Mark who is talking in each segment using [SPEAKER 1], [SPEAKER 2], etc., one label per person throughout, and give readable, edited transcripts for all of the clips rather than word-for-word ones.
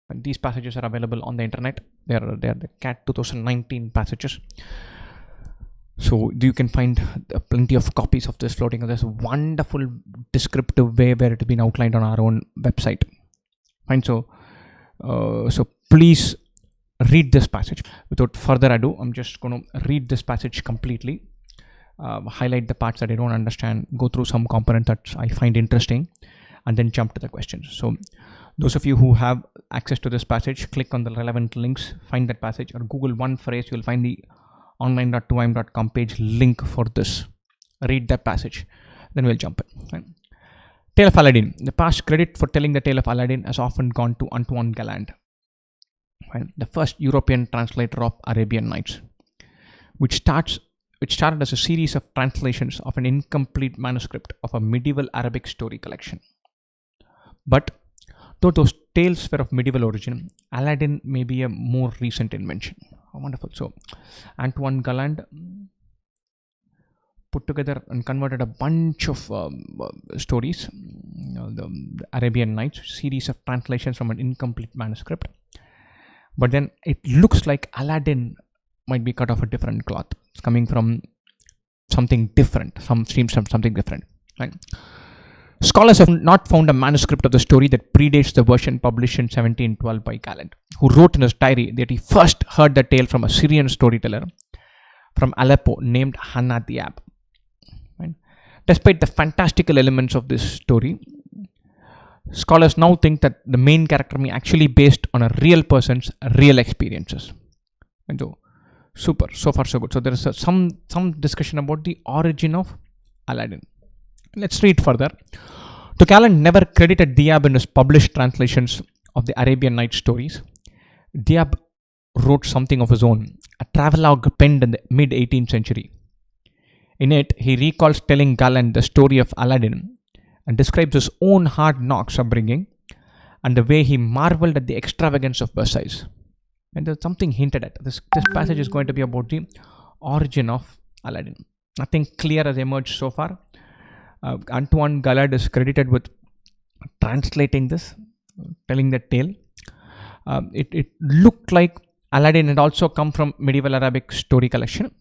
[SPEAKER 1] And these passages are available on the internet. They're the CAT 2019 passages. So you can find plenty of copies of this floating. There's a wonderful descriptive way where it has been outlined on our own website. Fine. So please read this passage. Without further ado, I'm just going to read this passage completely, highlight the parts that I don't understand, go through some component that I find interesting, and then jump to the questions. So those of you who have access to this passage, click on the relevant links, find that passage, or Google one phrase, you'll find the online.2im.com page link for this. Read that passage, then we'll jump in. Right. Tale of Aladdin. The past credit for telling the tale of Aladdin has often gone to Antoine Galland, right, the first European translator of Arabian Nights, which started as a series of translations of an incomplete manuscript of a medieval Arabic story collection. But though those tales were of medieval origin, Aladdin may be a more recent invention. Oh, wonderful. So Antoine Galland put together and converted a bunch of stories, the Arabian Nights, series of translations from an incomplete manuscript. But then it looks like Aladdin might be cut off a different cloth. It's coming from something different, something different. Right? Scholars have not found a manuscript of the story that predates the version published in 1712 by Galland, who wrote in his diary that he first heard the tale from a Syrian storyteller from Aleppo named Hannah Diab. Right? Despite the fantastical elements of this story, scholars now think that the main character may actually be based on a real person's real experiences. And so, super, so far so good. So there is some discussion about the origin of Aladdin. Let's read further. So Galland never credited Diab in his published translations of the Arabian Nights stories. Diab wrote something of his own, a travelogue penned in the mid-18th century. In it, he recalls telling Galland the story of Aladdin and describes his own hard knocks upbringing and the way he marveled at the extravagance of Versailles. And there's something hinted at. This passage is going to be about the origin of Aladdin. Nothing clear has emerged so far. Antoine Galland is credited with translating this, telling the tale. It looked like Aladdin had also come from medieval Arabic story collection,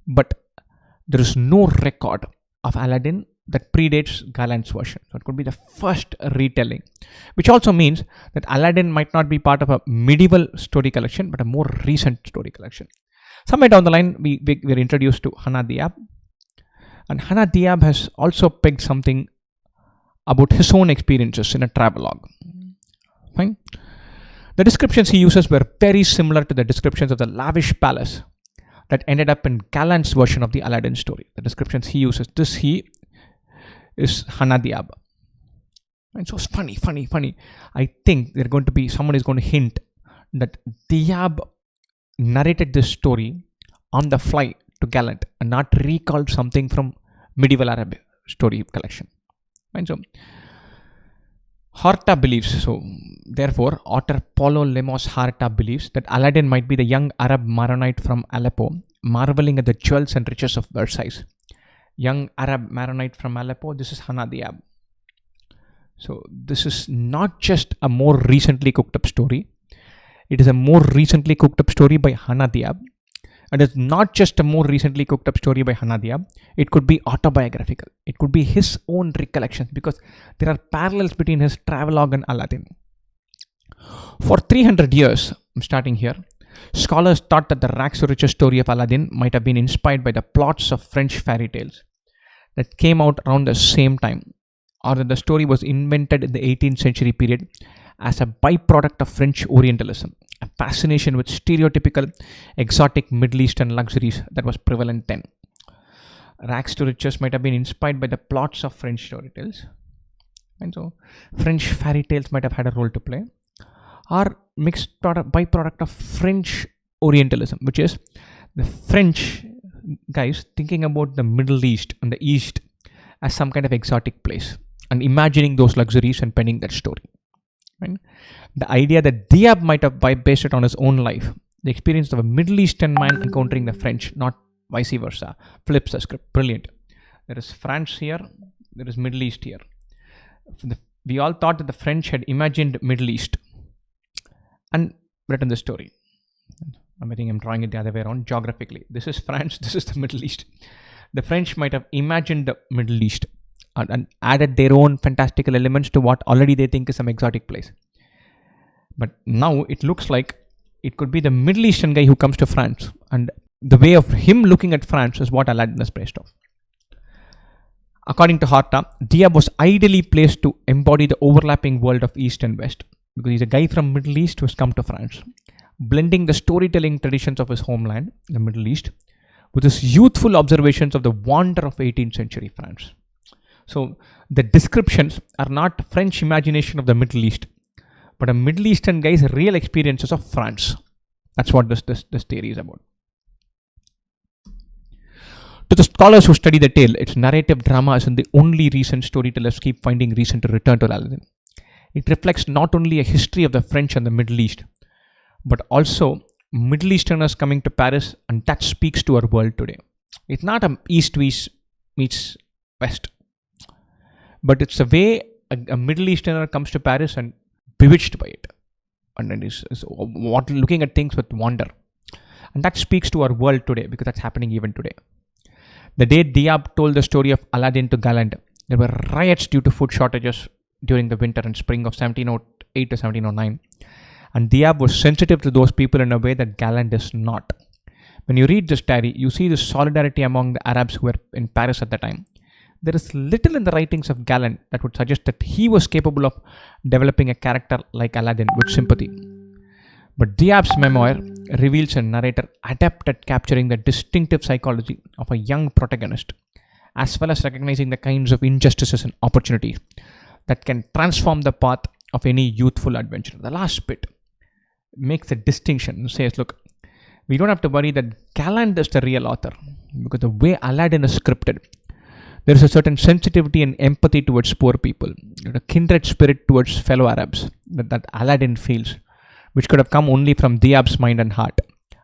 [SPEAKER 1] but there is no record of Aladdin that predates Galland's version. So it could be the first retelling, which also means that Aladdin might not be part of a medieval story collection, but a more recent story collection. Somewhere down the line, we were introduced to Hannah Diab. And Hannah Diab has also pegged something about his own experiences in a travelogue. Fine. The descriptions he uses were very similar to the descriptions of the lavish palace that ended up in Galland's version of the Aladdin story. The descriptions he uses, is Hannah Diab. And so it's funny. I think someone is going to hint that Diab narrated this story on the fly to Galland and not recalled something from medieval Arabic story collection. And so Horta believes, therefore author Paulo Lemos Horta believes that Aladdin might be the young Arab Maronite from Aleppo, marveling at the jewels and riches of Versailles. Young Arab Maronite from Aleppo, this is Hannah Diab. So this is not just a more recently cooked up story. It is a more recently cooked up story by Hannah Diab. And it's not just a more recently cooked up story by Hannah Diab. It could be autobiographical. It could be his own recollections, because there are parallels between his travelogue and Aladdin. For 300 years, I'm starting here, scholars thought that the rags to riches story of Aladdin might have been inspired by the plots of French fairy tales that came out around the same time, or that the story was invented in the 18th century period as a byproduct of French Orientalism, a fascination with stereotypical exotic Middle Eastern luxuries that was prevalent then. Rags to riches might have been inspired by the plots of French story tales, and so French fairy tales might have had a role to play, or mixed byproduct of French Orientalism, which is the French guys thinking about the Middle East and the East as some kind of exotic place and imagining those luxuries and penning that story. Right? The idea that Diab might have based it on his own life, the experience of a Middle Eastern man encountering the French, not vice versa, flips the script. Brilliant. There is France here, there is Middle East here. We all thought that the French had imagined Middle East, and written the story. I think I'm drawing it the other way around geographically. This is France, this is the Middle East. The French might have imagined the Middle East and added their own fantastical elements to what already they think is some exotic place. But now it looks like it could be the Middle Eastern guy who comes to France, and the way of him looking at France is what Aladdin is based off. According to Horta, Diab was ideally placed to embody the overlapping world of East and West, because he's a guy from Middle East who has come to France, blending the storytelling traditions of his homeland, the Middle East, with his youthful observations of the wonder of 18th century France. So the descriptions are not French imagination of the Middle East, but a Middle Eastern guy's real experiences of France. That's what this theory is about. To the scholars who study the tale, its narrative drama isn't the only reason storytellers keep finding reason to return to Aladdin. It reflects not only a history of the French and the Middle East, but also Middle Easterners coming to Paris, and that speaks to our world today. It's not a East meets West, but it's a way a Middle Easterner comes to Paris and bewitched by it, and then is looking at things with wonder, and that speaks to our world today because that's happening even today. The day Diab told the story of Aladdin to Galland, there were riots due to food shortages during the winter and spring of 1708 to 1709. And Diab was sensitive to those people in a way that Galland is not. When you read this diary, you see the solidarity among the Arabs who were in Paris at the time. There is little in the writings of Galland that would suggest that he was capable of developing a character like Aladdin with sympathy. But Diab's memoir reveals a narrator adept at capturing the distinctive psychology of a young protagonist, as well as recognizing the kinds of injustices and opportunities that can transform the path of any youthful adventurer. The last bit makes a distinction and says, look, we don't have to worry that Galland is the real author, because the way Aladdin is scripted, there is a certain sensitivity and empathy towards poor people, a kindred spirit towards fellow Arabs that Aladdin feels, which could have come only from Diab's mind and heart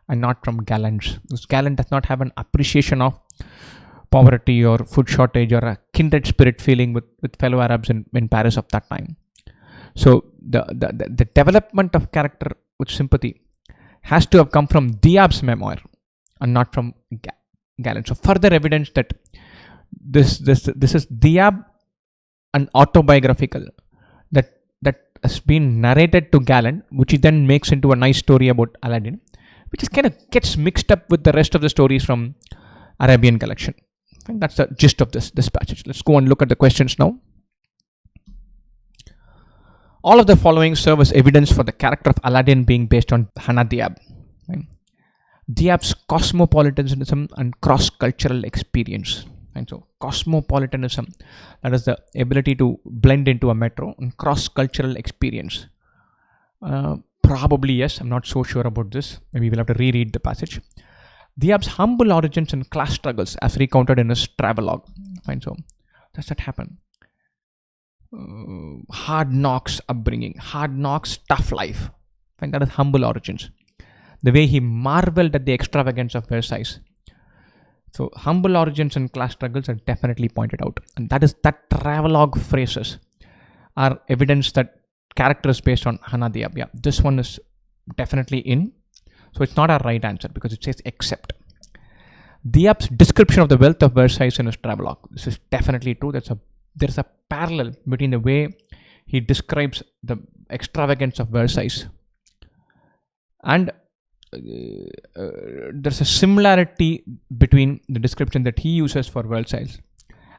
[SPEAKER 1] and not from Galland's. Because Galland does not have an appreciation of poverty or food shortage or a kindred spirit feeling with fellow Arabs in Paris of that time. So the development of character with sympathy has to have come from Diab's memoir and not from Galland. So further evidence that this is Diab and autobiographical that has been narrated to Galland, which he then makes into a nice story about Aladdin, which is kind of gets mixed up with the rest of the stories from Arabian collection. And that's the gist of this passage. Let's go and look at the questions now. All of the following serve as evidence for the character of Aladdin being based on Hannah Diab. Right? Diab's cosmopolitanism and cross-cultural experience. And so cosmopolitanism, that is the ability to blend into a metro, and cross-cultural experience. Probably yes, I'm not so sure about this. Maybe we'll have to reread the passage. Diab's humble origins and class struggles as recounted in his travelogue. Fine, so does that happen? Hard knocks upbringing, hard knocks, tough life. Fine, that is humble origins. The way he marveled at the extravagance of Versailles. So humble origins and class struggles are definitely pointed out, and that travelogue phrases are evidence that character is based on Hannah Diab. Yeah, this one is definitely in. So it's not a right answer because it says except. Diab's description of the wealth of Versailles in his travelogue. This is definitely true. There's a parallel between the way he describes the extravagance of Versailles and there's a similarity between the description that he uses for Versailles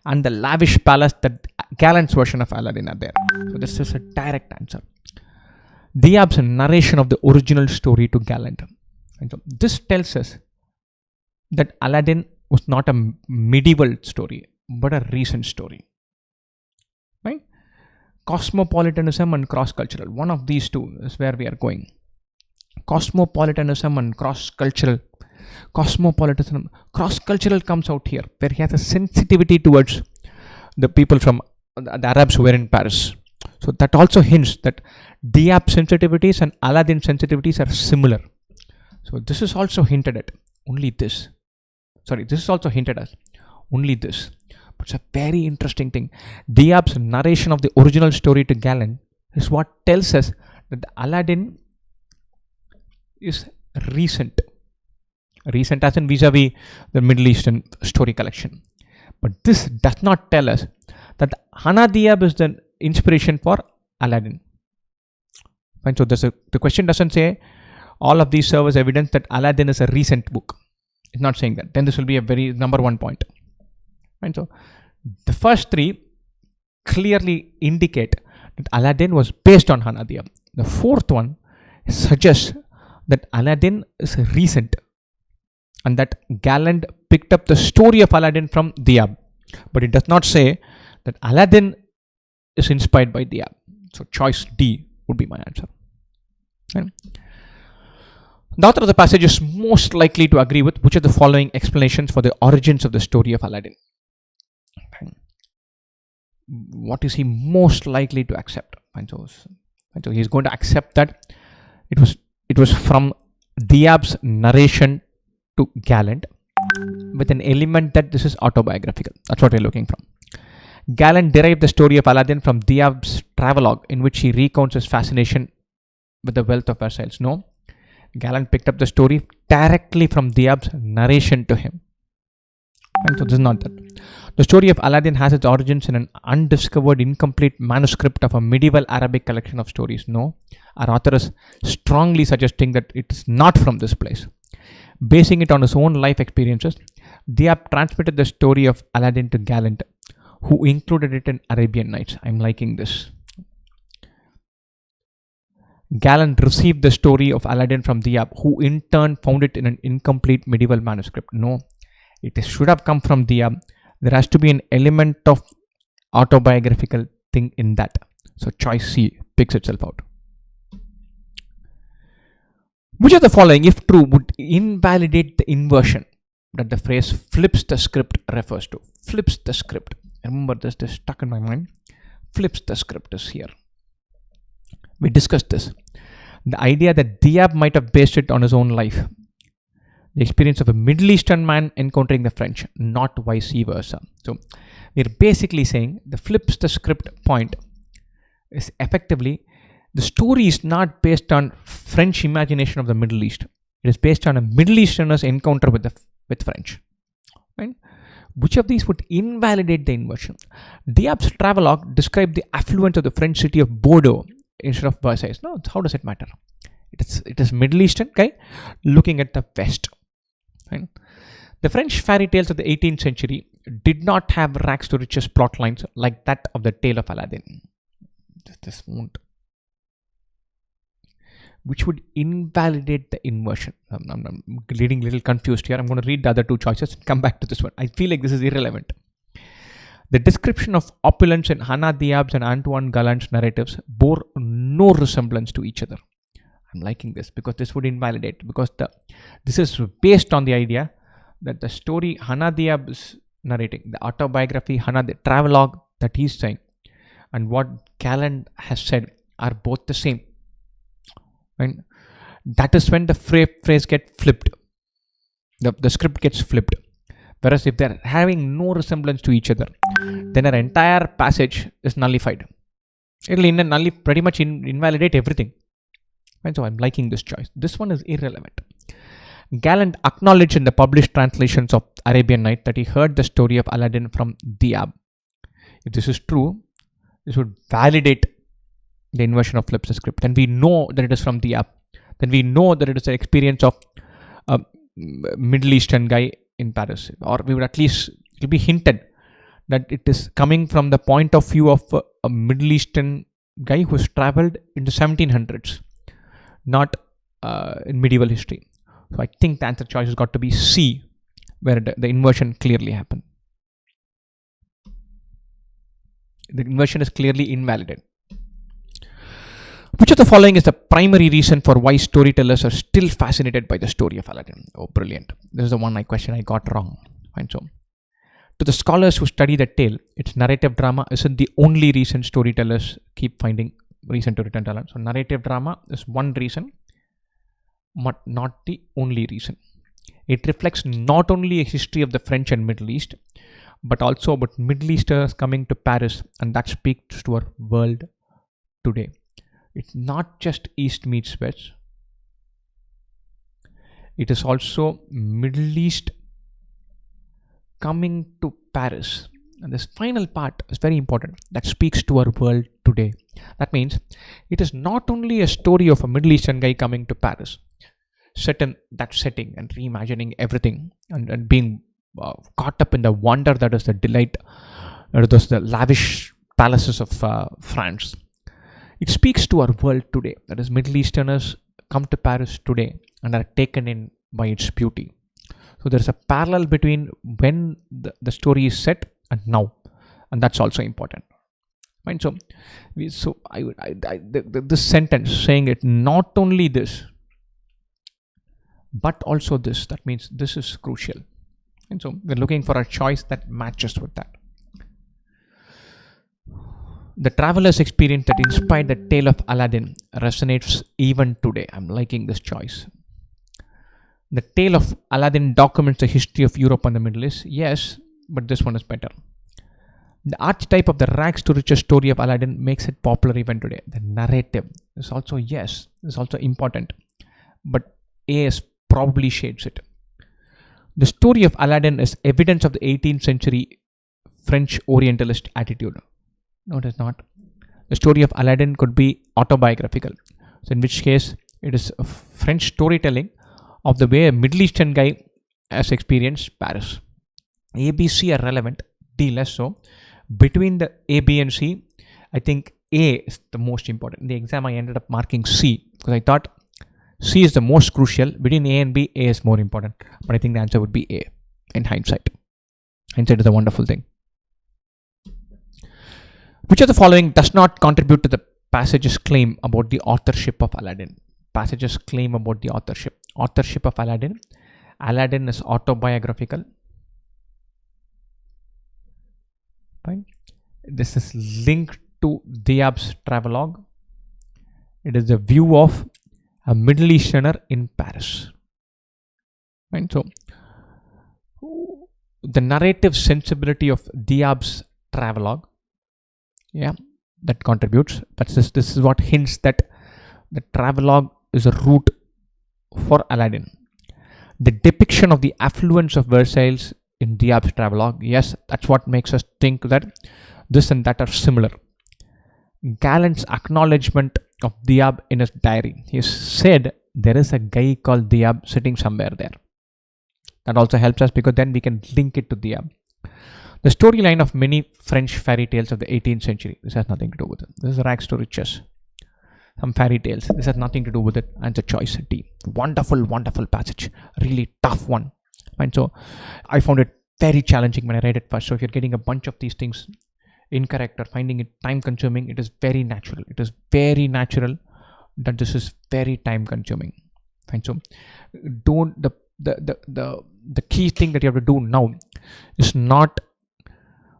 [SPEAKER 1] and the lavish palace that Galland's version of Aladdin are there. So this is a direct answer. Diab's narration of the original story to Galland. And so this tells us that Aladdin was not a medieval story, but a recent story. Right? Cosmopolitanism and cross-cultural. One of these two is where we are going. Cosmopolitanism and cross-cultural. Cross-cultural comes out here, where he has a sensitivity towards the people from the Arabs who were in Paris. So that also hints that Diab's sensitivities and Aladdin's sensitivities are similar. So this is also hinted at. Only this. This is also hinted at. Only this. But it's a very interesting thing. Diab's narration of the original story to Galland is what tells us that Aladdin is recent. Recent as in vis-a-vis the Middle Eastern story collection. But this does not tell us that Hana Diab is the inspiration for Aladdin. Fine. So the question doesn't say all of these serve as evidence that Aladdin is a recent book. It's not saying that. Then this will be a very number one point. Fine. So the first three clearly indicate that Aladdin was based on Hana Diab. The fourth one suggests that Aladdin is recent and that Galland picked up the story of Aladdin from Diab. But it does not say that Aladdin is inspired by Diab. So choice D would be my answer. Okay. The author of the passage is most likely to agree with which of the following explanations for the origins of the story of Aladdin. Okay. What is he most likely to accept? And so he's going to accept that it was from Diab's narration to Galland with an element that this is autobiographical. That's what we're looking from. Galland derived the story of Aladdin from Diab's travelogue, in which he recounts his fascination with the wealth of Versailles. No, Galland picked up the story directly from Diab's narration to him. And so this is not that. The story of Aladdin has its origins in an undiscovered, incomplete manuscript of a medieval Arabic collection of stories. No, our author is strongly suggesting that it is not from this place. Basing it on his own life experiences, Diab transmitted the story of Aladdin to Galland, who included it in Arabian Nights. I'm liking this. Galland received the story of Aladdin from Diab, who in turn found it in an incomplete medieval manuscript. No, it should have come from Diab. There has to be an element of autobiographical thing in that. So choice C picks itself out. Which of the following, if true, would invalidate the inversion that the phrase flips the script refers to? Flips the script. Remember this stuck in my mind. Flips the script is here. We discussed this. The idea that Diab might have based it on his own life. The experience of a Middle Eastern man encountering the French, not vice versa. So we're basically saying the flips the script point is effectively the story is not based on French imagination of the Middle East. It is based on a Middle Easterner's encounter with French. Right? Which of these would invalidate the inversion? Diab's travelogue described the affluence of the French city of Bordeaux instead of Versailles. No, how does it matter? It is Middle Eastern guy looking at the West. Right? The French fairy tales of the 18th century did not have rags to riches plot lines like that of the tale of Aladdin. This won't. Which would invalidate the inversion. I'm getting a little confused here. I'm going to read the other two choices and come back to this one. I feel like this is irrelevant. The description of opulence in Hana Diab's and Antoine Galland's narratives bore no resemblance to each other. I'm liking this because this would invalidate, because this is based on the idea that the story Hana Diab is narrating, the autobiography, the travelogue that he's saying, and what Galland has said are both the same. Right? That is when the phrase gets flipped. The script gets flipped. Whereas if they're having no resemblance to each other, then our entire passage is nullified. It will pretty much invalidate everything. And so I'm liking this choice. This one is irrelevant. Galland acknowledged in the published translations of Arabian Nights that he heard the story of Aladdin from Diab. If this is true, this would validate the inversion of flips the script. Then we know that it is from Diab. Then we know that it is the experience of a Middle Eastern guy in Paris. Or we would at least, it will be hinted that it is coming from the point of view of a Middle Eastern guy who has traveled in the 1700s, not in medieval history. So I think the answer choice has got to be C, where the inversion clearly happened. The inversion is clearly invalidated. Which of the following is the primary reason for why storytellers are still fascinated by the story of Aladdin? Oh, brilliant. This is the one question I got wrong. Fine. So, to the scholars who study the tale, its narrative drama isn't the only reason storytellers keep finding reason to return to Aladdin. So, narrative drama is one reason, but not the only reason. It reflects not only a history of the French and Middle East, but also about Middle Easterners coming to Paris, and that speaks to our world today. It's not just East meets West. It is also Middle East coming to Paris. And this final part is very important. That speaks to our world today. That means it is not only a story of a Middle Eastern guy coming to Paris, set in that setting and reimagining everything and being caught up in the wonder that is the delight, or those the lavish palaces of France. It speaks to our world today. That is, Middle Easterners come to Paris today and are taken in by its beauty. So there's a parallel between when the story is set and now, and that's also important. Right? So, this sentence saying it not only this, but also this. That means this is crucial, and so we're looking for a choice that matches with that. The traveler's experience that inspired the tale of Aladdin resonates even today. I'm liking this choice. The tale of Aladdin documents the history of Europe and the Middle East. Yes, but this one is better. The archetype of the rags to riches story of Aladdin makes it popular even today. The narrative is also, yes, is also important, but AS probably shades it. The story of Aladdin is evidence of the 18th century French Orientalist attitude. No, it is not. The story of Aladdin could be autobiographical. So in which case, it is a French storytelling of the way a Middle Eastern guy has experienced Paris. A, B, C are relevant, D less so. Between the A, B and C, I think A is the most important. In the exam, I ended up marking C because I thought C is the most crucial. Between A and B, A is more important. But I think the answer would be A in hindsight. Hindsight is a wonderful thing. Which of the following does not contribute to the passage's claim about the authorship of Aladdin? Passage's claim about the authorship. Authorship of Aladdin. Aladdin is autobiographical. Fine. This is linked to Diab's travelogue. It is the view of a Middle Easterner in Paris. Fine. So, the narrative sensibility of Diab's travelogue, yeah, that contributes. This is what hints that the travelogue is a route for Aladdin. The depiction of the affluence of Versailles in Diab's travelogue, yes, that's what makes us think that this and that are similar. Gallant's acknowledgement of Diab in his diary. He said there is a guy called Diab sitting somewhere there. That also helps us because then we can link it to Diab. The storyline of many French fairy tales of the 18th century. This has nothing to do with it. This is rags to riches. Some fairy tales. This has nothing to do with it. And the choice D. Wonderful, wonderful passage. Really tough one. And so I found it very challenging when I read it first. So if you're getting a bunch of these things incorrect or finding it time consuming, it is very natural. It is very natural that this is very time consuming. And so don't the key thing that you have to do now is not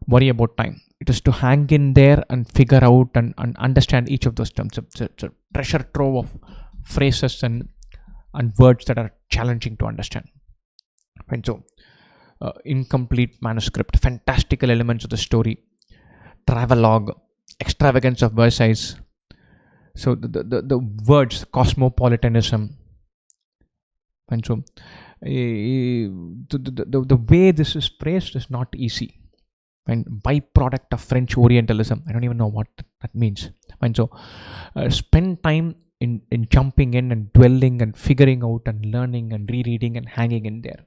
[SPEAKER 1] worry about time. It is to hang in there and figure out and understand each of those terms. It's a treasure trove of phrases and words that are challenging to understand. And so, incomplete manuscript, fantastical elements of the story, travelogue, extravagance of Versailles. So the words cosmopolitanism. And so, the way this is phrased is not easy. And byproduct of French Orientalism. I don't even know what that means. And so, spend time in jumping in and dwelling and figuring out and learning and rereading and hanging in there.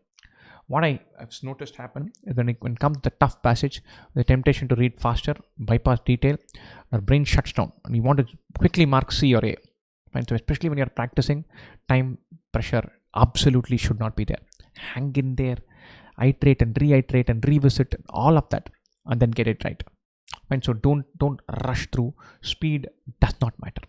[SPEAKER 1] What I've noticed happen is when it comes to the tough passage, the temptation to read faster, bypass detail, our brain shuts down and you want to quickly mark C or A. And so, especially when you're practicing, time pressure absolutely should not be there. Hang in there, iterate and reiterate and revisit all of that, and then get it right. And so don't rush through. Speed does not matter.